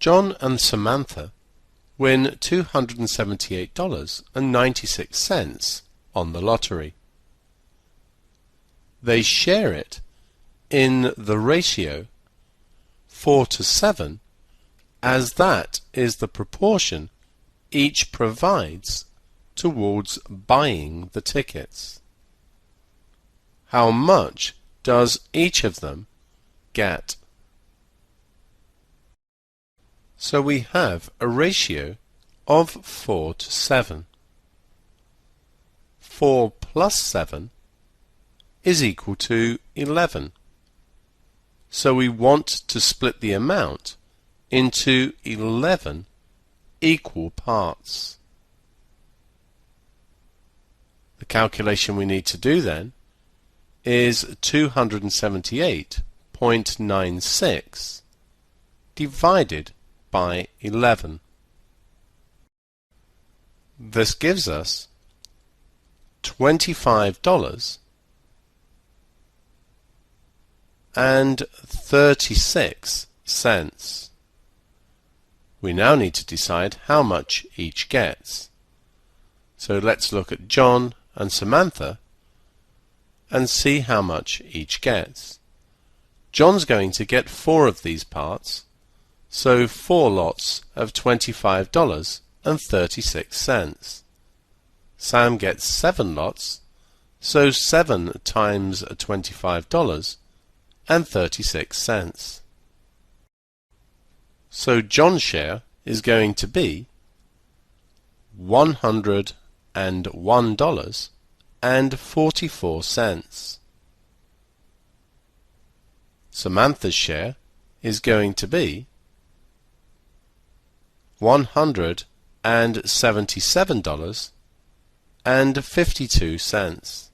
John and Samantha win $278.96 on the lottery. They share it in the ratio 4:7, as that is the proportion each provides towards buying the tickets. How much does each of them get? So we have a ratio of 4:7. 4 plus 7 is equal to 11. So we want to split the amount into 11 equal parts. The calculation we need to do then is 278.96 divided by 11. This gives us $25.36. We now need to decide how much each gets. So let's look at John and Samantha and see how much each gets. John's going to get 4 of these parts, so 4 lots of $25.36. Sam gets 7 lots, so 7 times $25.36. So John's share is going to be $101.44. Samantha's share is going to be $177.52.